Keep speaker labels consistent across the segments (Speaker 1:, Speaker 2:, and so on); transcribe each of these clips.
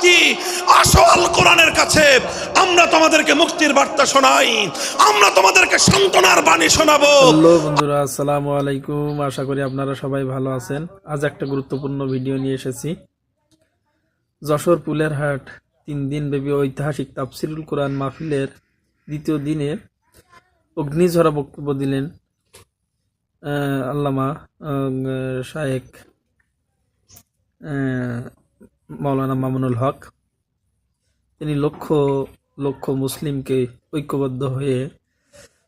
Speaker 1: জাতি, আসো আল কোরআনের কাছে, আমরা তোমাদেরকে মুক্তির বার্তা শোনাই, আমরা তোমাদেরকে সান্ত্বনার বাণী শোনাবো।
Speaker 2: হ্যালো বন্ধুরা, আসসালামু আলাইকুম। আশা করি আপনারা সবাই ভালো আছেন। আজ একটা গুরুত্বপূর্ণ ভিডিও নিয়ে এসেছি। যশোর পুলের হাট 3 দিন ব্যাপী ঐতিহাসিক তাফসিরুল কোরআন মাহফিলের দ্বিতীয় দিনে অগ্নিঝরা বক্তব্য দিলেন আল্লামা শায়েখ মাওলানা মামুনুল হক। তিনি লক্ষ লক্ষ মুসলিমকে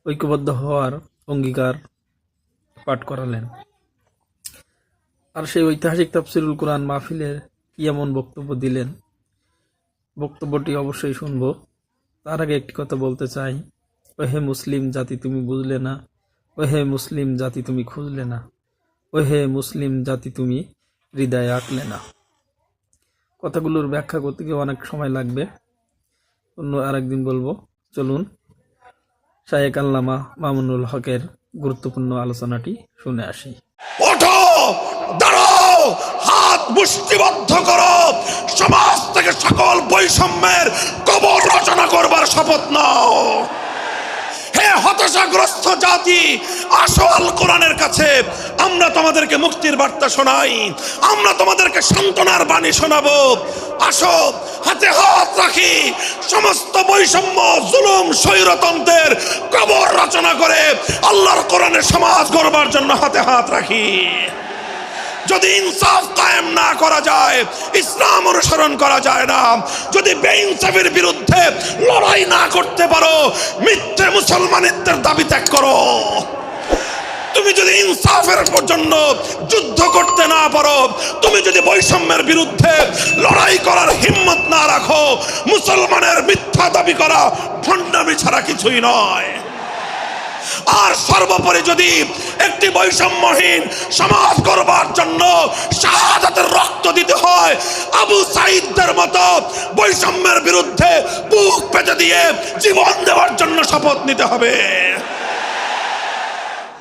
Speaker 2: ঐক্যবদ্ধ হওয়ার অঙ্গীকার পাঠ করালেন। আর সেই ঐতিহাসিক তাফসিরুল কোরআন মাহফিলের কি এমন বক্তব্য দিলেন, বক্তব্যটি অবশ্যই শুনব। তার আগে একটি কথা বলতে চাই, ওহে মুসলিম জাতি তুমি বুঝলে না, ওহে মুসলিম জাতি তুমি খুঁজলে না, ওহে মুসলিম জাতি তুমি হৃদয়ে আঁকলে না। কথাগুলোর ব্যাখ্যা করতে গিয়ে অনেক সময় লাগবে, অন্য আরেকদিন বলবো। চলুন শায়েখ আল্লামা মামুনুল হকের গুরুত্বপূর্ণ আলোচনাটি শুনে আসি।
Speaker 1: ওঠো, দাঁড়াও, হাত মুষ্টিবদ্ধ করো, সমাজ থেকে সকল বৈষম্যের কবর রচনা করবার শপথ নাও। হে হতাশাগ্রস্ত জাতি, আসো আল কোরআনের কাছে, আমরা তোমাদেরকে মুক্তির বার্তা শোনাই, আমরা তোমাদেরকে সান্ত্বনার বাণী শোনাবো। আসো, হাতে হাত রাখি, সমস্ত বৈষম্য, জুলুম, স্বৈরতন্ত্রের কবর রচনা করে আল্লাহর কোরআনের সমাজ গড়বার জন্য হাতে হাত রাখি। যদি ইনসাফ কায়েম না করা যায়, ইসলাম অনুসরণ করা যায় না, যদি বেইনসাফের বিরুদ্ধে লড়াই না করতে পারো, মিথ্যে মুসলমানিত্বের দাবি ত্যাগ করো। তুমি যদি ইনসাফের জন্য যুদ্ধ করতে না পারো, তুমি যদি বৈষম্যের বিরুদ্ধে লড়াই করার হিম্মত না রাখো, মুসলমানের মিথ্যা দাবি করা ভণ্ডামি ছাড়া কিছুই নয়। আর সর্বোপরি যদি একটি বৈষম্যহীন সমাজ গড়বার জন্য শাহাদাতের রক্ত দিতে হয়, আবু সাঈদদের মতো বৈষম্যের বিরুদ্ধে বুক পেতে দিয়ে জীবন দেওয়ার জন্য শপথ নিতে হবে।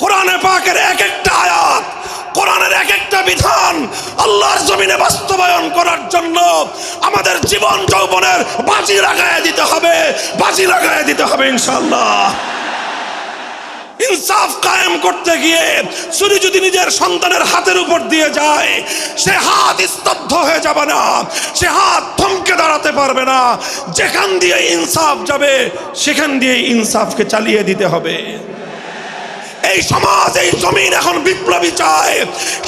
Speaker 1: কোরআনে পাকের এক একটা আয়াত, কোরআনের এক একটা বিধান আল্লাহর জমিনে বাস্তবায়ন করার জন্য আমাদের জীবন যৌবনের বাজি লাগায় দিতে হবে ইনশাআল্লাহ। ইনসাফ কায়েম করতে গিয়ে ছুরি যদি নিজের সন্তানের হাতের উপর দিয়ে যায়, সে হাত স্তব্ধ হয়ে যাবে না, সে হাত থমকে দাঁড়াতে পারবে না। যেখান দিয়ে ইনসাফ যাবে সেখান দিয়ে ইনসাফকে চালিয়ে দিতে হবে। এই সমাজ, এই জমিন এখন বিপ্লবী চায়।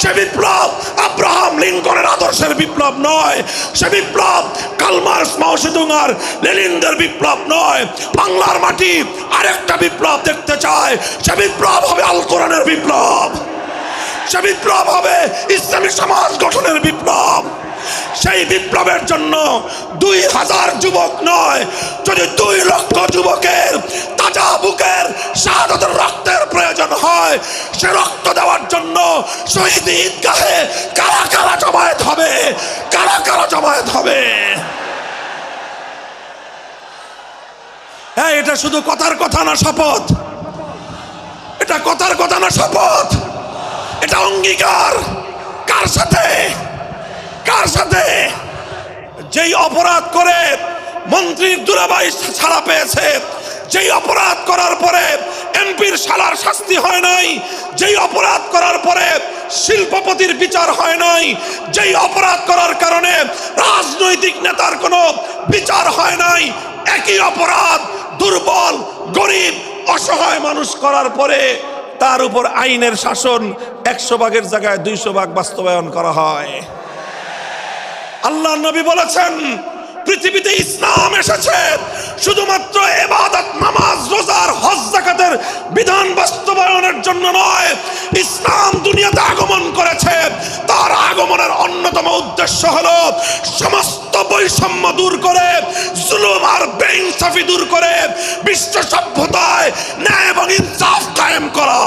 Speaker 1: সে বিপ্লব আব্রাহাম লিঙ্কনের আদর্শের বিপ্লব নয়, সে বিপ্লব কার্ল মার্কস, মাও সেতুং আর লেনিনদের বিপ্লব নয়। বাংলার মাটি আরেকটা বিপ্লব দেখতে চায়, সে বিপ্লব হবে আল কোরআনের বিপ্লব, সে বিপ্লব হবে ইসলামী সমাজ গঠনের বিপ্লব। সেই বিপ্লবের জন্য 2000 যুবক নয়, যদি 2 লক্ষ যুবকের তাজা বুকের শাহাদাতের রক্তের প্রয়োজন হয়, সে রক্ত দেওয়ার জন্য শহীদ ঈদগাহে কারা কারা জমায়েত হবে। হ্যাঁ, এটা শুধু কথার কথা না, শপথ। এটা কথার কথা না, শপথ। এটা অঙ্গীকার। কার সাথে? যেই অপরাধ করে মন্ত্রীর দুলাভাই ছাড়া পেয়েছে, যেই অপরাধ করার পরে এমপির শালার শাস্তি হয় নাই, যেই অপরাধ করার পরে শিল্পপতির বিচার হয় নাই, যেই অপরাধ করার কারণে রাজনৈতিক নেতার কোনো বিচার হয় নাই, একই অপরাধ দুর্বল, গরিব, অসহায় মানুষ করার পরে তার উপর আইনের শাসন 100 ভাগের জায়গায় 200 ভাগ বাস্তবায়ন করা হয়। আল্লাহ নবী বলেছেন, পৃথিবীতে ইসলাম এসেছে শুধুমাত্র ইবাদত, নামাজ, রোজার, হজ, যাকাতের বিধান বাস্তবায়নের জন্য নয়। ইসলাম দুনিয়াতে আগমন করেছে, তার আগমনের অন্যতম উদ্দেশ্য হলো সমস্ত বৈষম্য দূর করে, জুলুম আর বেইনসাফি দূর করে বিশ্ব সভ্যতায় ন্যায় এবং ইনসাফ কায়েম করা।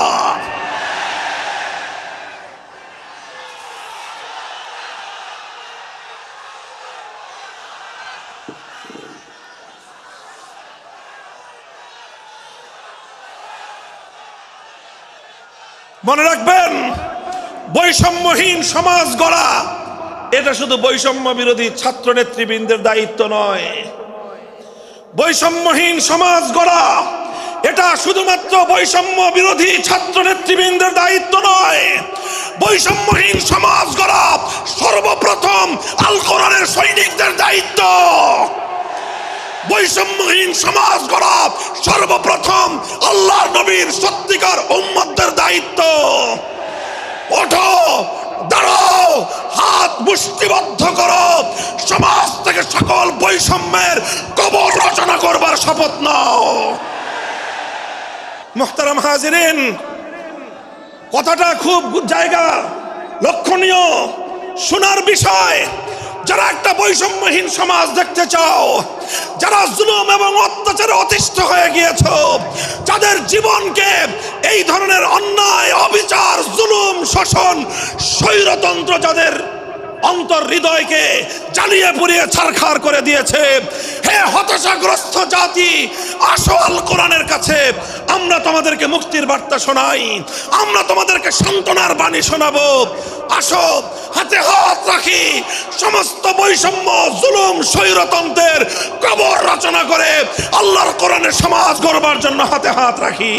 Speaker 1: মনে রাখবেন, বৈষম্যহীন সমাজ গড়া এটা শুধু বৈষম্য বিরোধী ছাত্র নেতৃবৃন্দের দায়িত্ব নয়। বৈষম্যহীন সমাজ গড়া এটা শুধুমাত্র বৈষম্য বিরোধী ছাত্র নেতৃবৃন্দের দায়িত্ব নয়। বৈষম্যহীন সমাজ গড়া সর্বপ্রথম আল কোরআনের সৈনিকদের দায়িত্ব। বৈষম্যহীন সমাজ গড়া সর্বপ্রথম আল্লাহর নবীর সত্যিকার উম্মতদের দায়িত্ব। ওঠো, দাঁড়াও, হাত মুষ্টিবদ্ধ করো, সমাজ থেকে সকল বৈষম্যের কবর রচনা করবার শপথ নাও। মুহতারাম হাজিরিন, কথাটা খুব জায়গা লক্ষণীয়, শোনার বিষয়। যারা একটা বৈষম্যহীন সমাজ দেখতে চাও, যারা জুলুম এবং অত্যাচারে অতিষ্ঠ হয়ে গিয়েছ, যাদের জীবনকে এই ধরনের অন্যায়, অবিচার, জুলুম, শোষণ, স্বৈরতন্ত্র যাদের অন্তর হৃদয়কে জ্বালিয়ে পুড়িয়ে ছারখার করে দিয়েছে, হে হতাশাগ্রস্ত জাতি, আসো আল কোরআনের কাছে। আমরা তোমাদেরকে মুক্তির বার্তা শোনাই, আমরা তোমাদেরকে সান্ত্বনার বাণী শোনাবো। আসো, হাতে হাত রাখি, সমস্ত বৈষম্য, জুলুম, স্বৈরতন্ত্রের কবর রচনা করে আল্লাহর কোরআনের সমাজ গড়বার জন্য হাতে হাত রাখি।